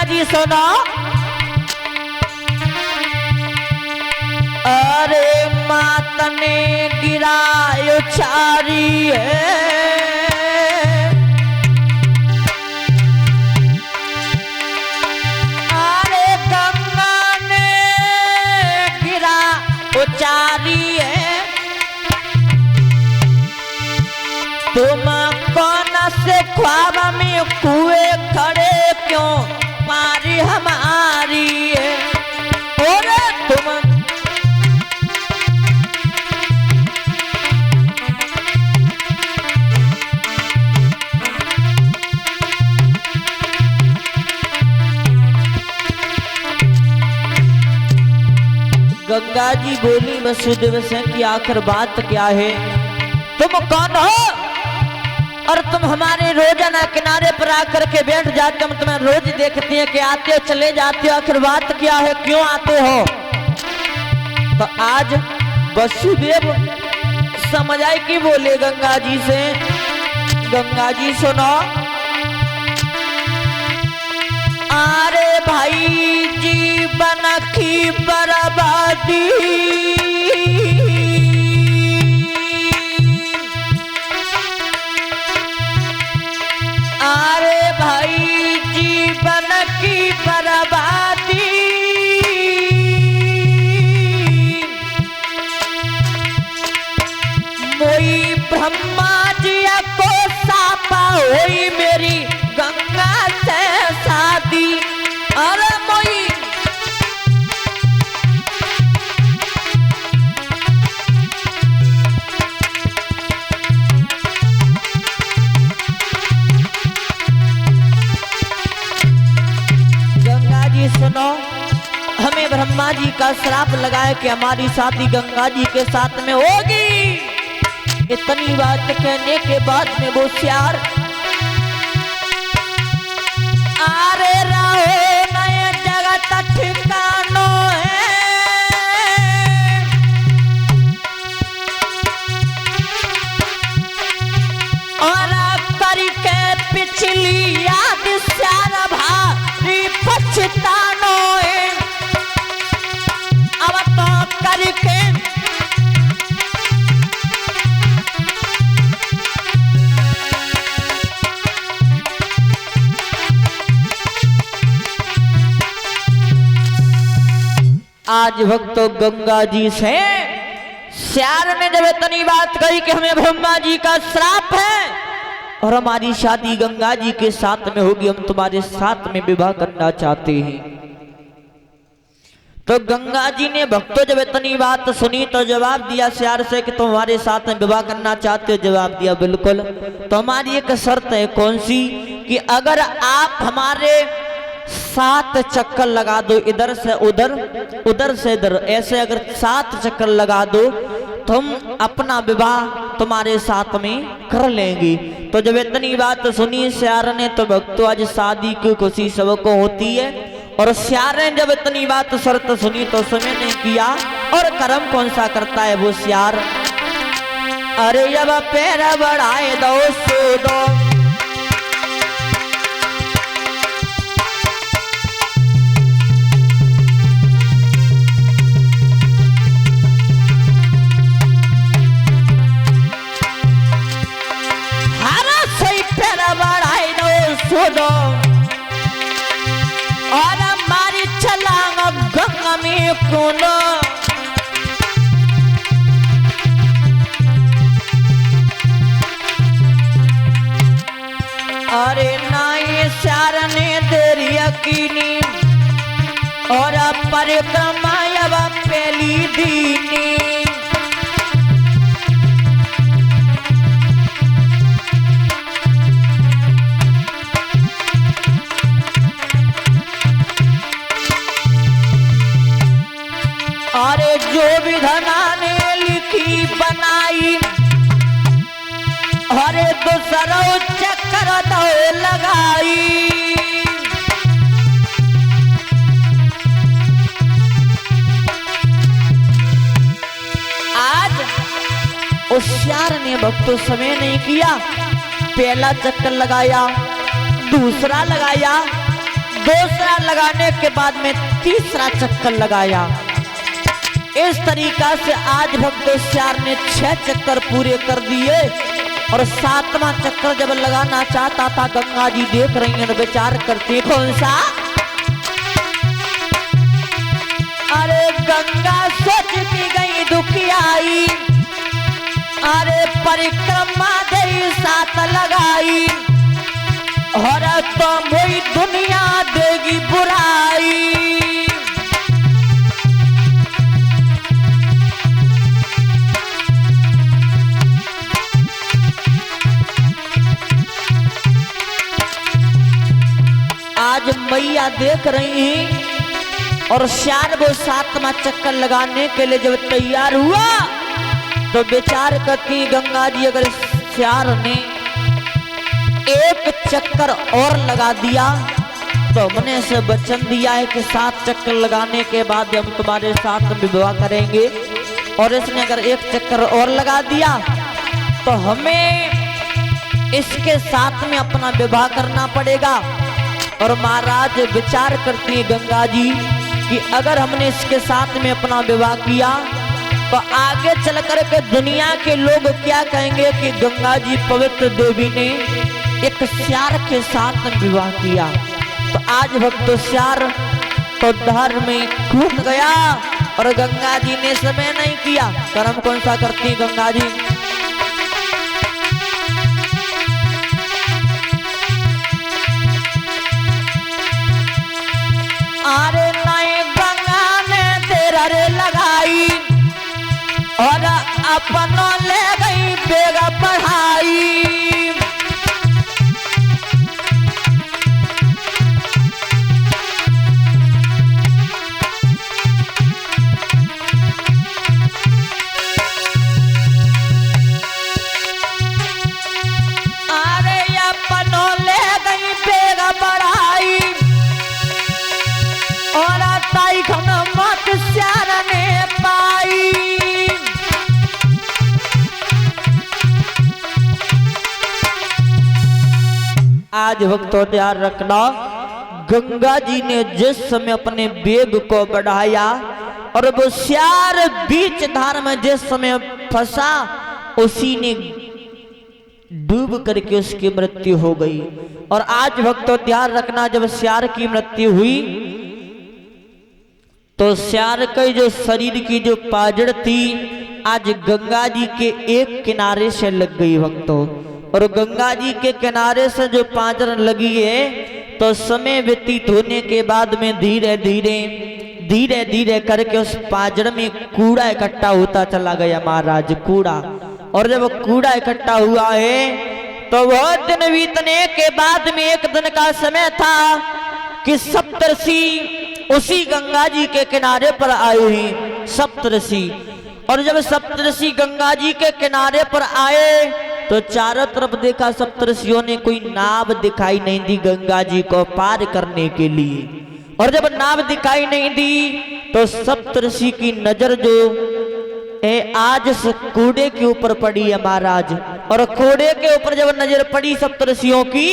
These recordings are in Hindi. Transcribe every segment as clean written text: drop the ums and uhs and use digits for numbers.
जी सुनो। अरे मात ने गिरायो चारी है, अरे गंगा ने गिरा उचारी है। तुम कौन से ख्वाब में कुएं खड़े क्यों पारी हमारी है। और तुम गंगा जी बोली वसुदेव से कि आखिर बात क्या है, तुम कौन हो और तुम हमारे रोजाना किनारे पर आकर के बैठ जाते, हम तुम्हें रोज देखते हैं कि आते हो चले जाते हो, आखिर बात क्या है, क्यों आते हो। तो आज वसुदेव समझ आए कि बोले गंगा जी से। गंगा जी सुनो। अरे भाई जीवन की बर्बादी, अरे भाई जीवन की बर्बादी, मोई ब्रह्मा जी को सापा हुई मेरी गंगा से शादी। अरे मोई गंगा जी सुनो, हमें ब्रह्मा जी का श्राप लगाए कि हमारी शादी गंगा जी के साथ में होगी। इतनी बात कहने के बाद में वो श्यार आरे रहो नए जगत ठिकानो है, और करके पिछली याद श्यार भारी पछतानो है। अब तो करके आज भक्तों गंगा जी से श्यार ने जब इतनी बात कही कि हमें ब्रह्मा जी का श्राप है और हमारी शादी गंगा जी के साथ में होगी, हम तुम्हारे साथ में विवाह करना चाहते हैं। तो गंगा जी ने भक्तों जब इतनी बात सुनी तो जवाब दिया श्यार से कि तुम हमारे साथ में विवाह करना चाहते हो। जवाब दिया बिल्कुल। तो हमारी एक शर्त है, कौन सी, कि अगर आप हमारे 7 चक्कर लगा दो, इधर से उधर उधर से इधर, ऐसे अगर 7 चक्कर लगा दो तो हम अपना विवाह तुम्हारे साथ में कर लेंगे। तो जब इतनी बात सुनी श्यार ने तो भक्तों आज शादी की खुशी सबको होती है। और श्यार ने जब इतनी बात शर्त सुनी तो समय नहीं किया और कर्म कौन सा करता है वो श्यार। अरे जब पैर बढ़ाए दो सो दो, और हमारी छलांग गंगा में कोनो। अरे नाई श्यार ने देरी यकीनी और परिक्रमा अब पहली दीनी। अरे जो विधना ने लिखी बनाई, अरे दूसरा चक्कर दो लगाई। आज होशियार ने भक्तों समय नहीं किया, पहला चक्कर लगाया, दूसरा लगाया, दूसरा लगाने के बाद में तीसरा चक्कर लगाया। इस तरीका से आज भक्त होशियार ने 6 चक्कर पूरे कर दिए और 7वां चक्कर जब लगाना चाहता था, गंगा जी देख रही हैं, विचार करते कौन सा? अरे गंगा सोच की गई दुखियाई, अरे परिक्रमा दे साथ लगाई, और तो वही दुनिया देगी बुराई। आज मैया देख रही हैं और श्यार वो 7वां चक्कर लगाने के लिए जब तैयार हुआ तो विचार करती गंगा जी, अगर श्यार ने एक चक्कर और लगा दिया तो हमने से वचन दिया है कि 7 चक्कर लगाने के बाद हम तुम्हारे साथ विवाह करेंगे, और इसने अगर एक चक्कर और लगा दिया तो हमें इसके साथ में अपना विवाह करना पड़ेगा। और महाराज विचार करती है गंगा जी कि अगर हमने इसके साथ में अपना विवाह किया तो आगे चल कर के दुनिया के लोग क्या कहेंगे कि गंगा जी पवित्र देवी ने एक श्यार के साथ विवाह किया। तो आज भक्त श्यार तो धर्म में कूद गया और गंगा जी ने समय नहीं किया। कर्म कौन सा करती गंगा जी? अरे नए गंगा ने तेरा रे लगाई और अपनों ले गई बेगा पढ़ाई। अरे अपनों ले गई बेगा पढ़ाई और ताई खन मत श्यार ने पाई। आज भक्तों ध्यान रखना, गंगा जी ने जिस समय अपने वेग को बढ़ाया और वो श्यार बीच धार में जिस समय फंसा उसी ने डूब करके उसकी मृत्यु हो गई। और आज भक्तों ध्यान रखना, जब श्यार की मृत्यु हुई तो श्यार के जो शरीर की जो पाजड़ थी आज गंगा जी के एक किनारे से लग गई भक्तों। और गंगा जी के किनारे से जो पाजड़ लगी है तो समय व्यतीत होने के बाद में धीरे धीरे करके उस पाजड़ में कूड़ा इकट्ठा होता चला गया महाराज, कूड़ा। और जब कूड़ा इकट्ठा हुआ है तो वह दिन बीतने के बाद में एक दिन का समय था कि सप्तऋषि उसी गंगा जी के किनारे पर आए हुए सप्तऋषि। और जब सप्तऋषि गंगा जी के किनारे पर आए तो चारों तरफ देखा, सप्तऋषियों ने कोई नाव दिखाई नहीं दी गंगा जी को पार करने के लिए। और जब नाव दिखाई नहीं दी तो सप्तऋषि की नजर जो है आज इस कूड़े के ऊपर पड़ी है महाराज। और कूड़े के ऊपर जब नजर पड़ी सप्तऋषियों की,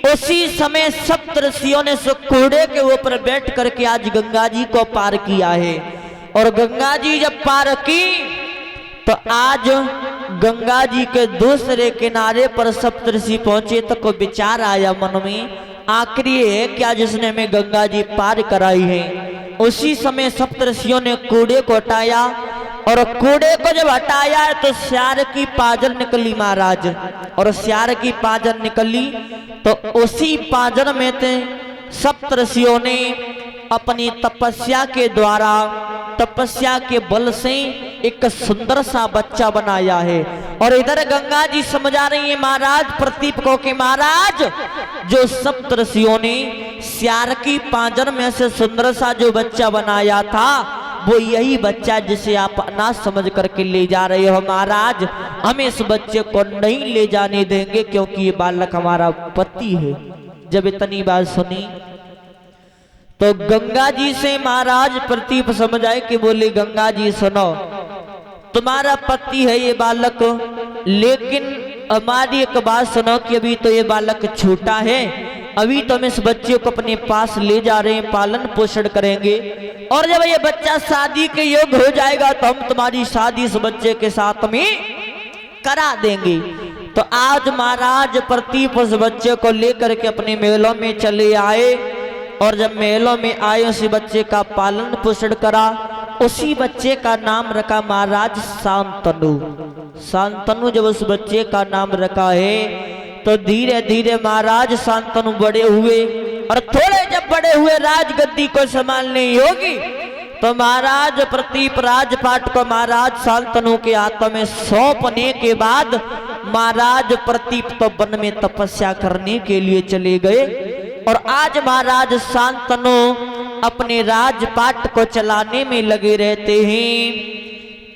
उसी समय सप्तऋषियों ने कूड़े के ऊपर बैठ करके आज गंगा जी को पार किया है। और गंगा जी जब पार की तो आज गंगा जी के दूसरे किनारे पर सप्तऋषि पहुंचे तो को विचार आया मन में, आखिर है क्या जिसने हमें गंगा जी पार कराई है। उसी समय सप्तऋषियों ने कूड़े को हटाया और कूड़े को जब हटाया तो श्यार की पाजर निकली महाराज। और श्यार की पाजर निकली तो उसी पाजर में थे सप्तऋषियों ने अपनी तपस्या के द्वारा, तपस्या के बल से एक सुंदर सा बच्चा बनाया है। और इधर गंगा जी समझा रही है महाराज प्रतीप को कि महाराज जो सप्तऋषियों ने श्यार की पाजर में से सुंदर सा जो बच्चा बनाया था वो यही बच्चा जिसे आप ना समझ करके ले जा रहे हो महाराज। हम इस बच्चे को नहीं ले जाने देंगे क्योंकि ये बालक हमारा पति है। जब इतनी बात सुनी तो गंगा जी से महाराज प्रतीप समझाए कि बोले गंगा जी सुनो, तुम्हारा पति है ये बालक, लेकिन हमारी एक बात सुनो कि अभी तो ये बालक छोटा है, अभी तो हम इस बच्चे को अपने पास ले जा रहे हैं, पालन पोषण करेंगे, और जब ये बच्चा शादी के योग्य हो जाएगा तो हम तुम्हारी शादी इस बच्चे के साथ में करा देंगे। तो आज महाराज प्रतीप उस बच्चे को लेकर के अपने महलों में चले आए, और जब महलों में आए उसी बच्चे का पालन पोषण करा। उसी बच्चे का नाम रखा महाराज शांतनु। शांतनु जब उस बच्चे का नाम रखा है तो धीरे धीरे महाराज शांतनु बड़े हुए, और थोड़े जब बड़े हुए राजगद्दी को संभालने योगी, तो महाराज प्रतीप राजपाट को महाराज शांतनु के हाथों में सौंपने के बाद महाराज प्रतीप तो वन में तपस्या करने के लिए चले गए, और आज महाराज शांतनु अपने राजपाट को चलाने में लगे रहते हैं।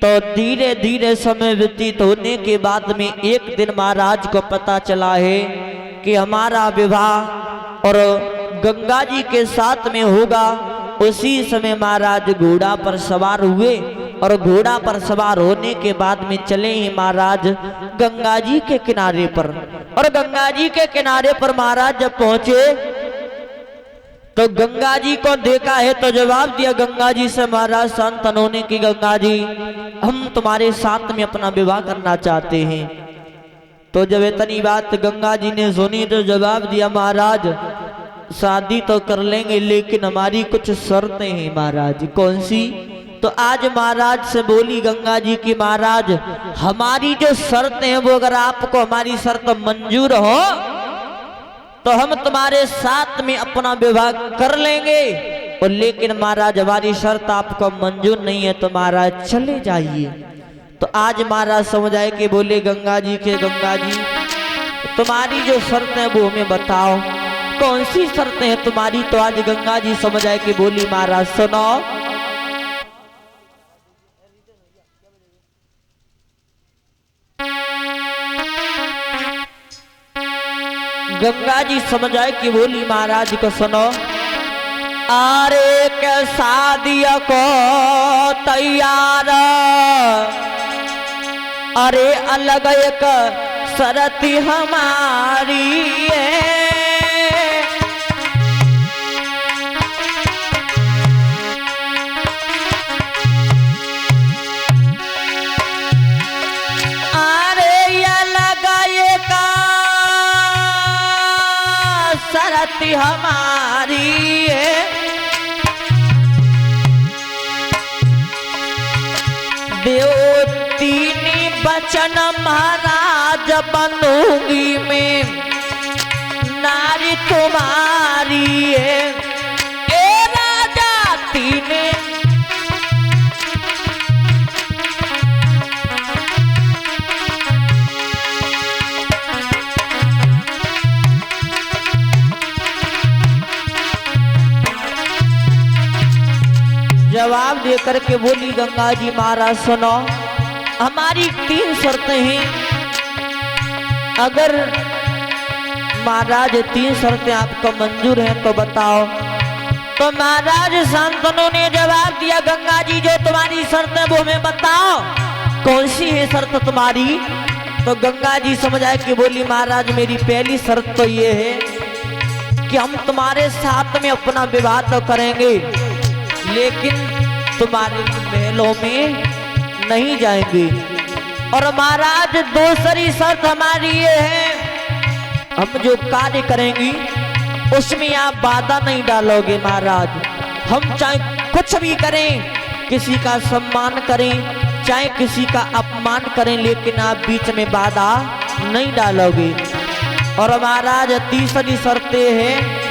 तो धीरे धीरे समय व्यतीत होने के बाद में एक दिन महाराज को पता चला है कि हमारा विवाह और गंगा जी के साथ में होगा। उसी समय महाराज घोड़ा पर सवार हुए, और घोड़ा पर सवार होने के बाद में चले ही महाराज गंगा जी के किनारे पर, और गंगा जी के किनारे पर महाराज जब पहुंचे तो गंगा जी को देखा है तो जवाब दिया गंगा जी से महाराज शांतनु ने कि गंगा जी, हम तुम्हारे साथ में अपना विवाह करना चाहते हैं। तो जब इतनी बात गंगा जी ने सुनी तो जवाब दिया महाराज शादी तो कर लेंगे, लेकिन हमारी कुछ शर्तें हैं महाराज। कौन सी? तो आज महाराज से बोली गंगा जी की महाराज हमारी जो शर्तें हैं वो अगर आपको हमारी शर्त मंजूर हो तो हम तुम्हारे साथ में अपना विवाह कर लेंगे, और लेकिन महाराज हमारी शर्त आपको मंजूर नहीं है तो महाराज चले जाइए। तो आज महाराज समझ आए कि बोले गंगा जी के गंगा जी तुम्हारी जो शर्त है वो हमें बताओ, कौन सी शर्तें हैं तुम्हारी? तो आज गंगा जी समझ आए कि बोली महाराज सुनो। गंगा जी समझ आए कि बोली महाराज को सुनो। अरे के शादी को तैयार, अरे अलग एक शर्त हमारी है, शर्त हमारी है, देवतीनी बचन महाराज बनूंगी मैं, नारी तुम्हारी है। ए राजा तीने जवाब देकर के बोली गंगा जी महाराज सुनो, हमारी 3 शर्तें हैं। अगर महाराज 3 शर्तें आपको मंजूर हैं तो बताओ। तो महाराज शांतनु ने जवाब दिया गंगा जी जो तुम्हारी शर्त है वो हमें बताओ, कौन सी है शर्त तुम्हारी? तो गंगा जी समझ आए कि बोली महाराज मेरी पहली शर्त तो ये है कि हम तुम्हारे साथ में अपना विवाह तो करेंगे, लेकिन तुम्हारे महलों में नहीं जाएंगे। और महाराज दूसरी शर्त हमारी ये है, हम जो कार्य करेंगे उसमें आप बाधा नहीं डालोगे महाराज। हम चाहे कुछ भी करें, किसी का सम्मान करें चाहे किसी का अपमान करें, लेकिन आप बीच में बाधा नहीं डालोगे। और महाराज तीसरी शर्त है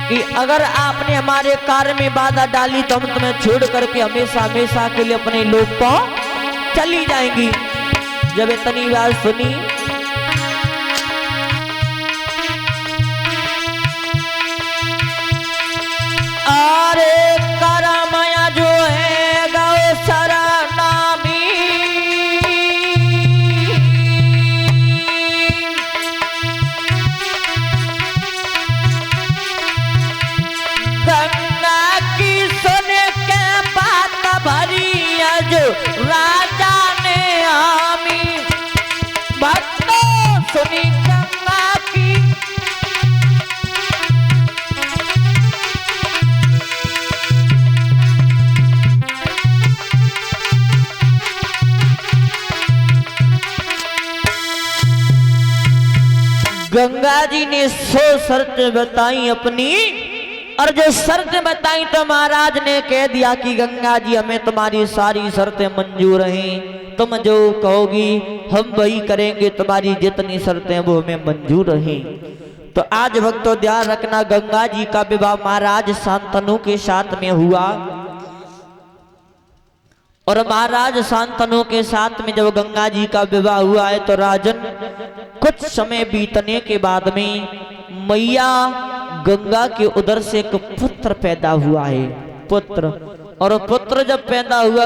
कि अगर आपने हमारे कार्य में बाधा डाली तो हम तुम्हें छोड़ करके हमेशा हमेशा के लिए अपने लोक को चली जाएंगी। जब इतनी बात सुनी अरे करमया जो है गौ शरणामी, गंगा की सुन के बात भरी अज राजा ने आमी, भक्तों सुनी गंगा की गंगा जी ने 100 शर्तें बताई अपनी, और जो शर्तें बताई तो महाराज ने कह दिया कि गंगा जी हमें तुम्हारी सारी शर्तें मंजूर हैं, तुम जो कहोगी हम वही करेंगे, तुम्हारी जितनी शर्तें वो हमें मंजूर हैं। तो आज भक्तों ध्यान रखना, गंगा जी का विवाह महाराज शांतनु के साथ में हुआ, और महाराज शांतनु के साथ में जब गंगा जी का विवाह हुआ है तो राजन कुछ समय बीतने के बाद में मैया गंगा के उदर से एक पुत्र पैदा हुआ है, पुत्र। और पुत्र जब पैदा हुआ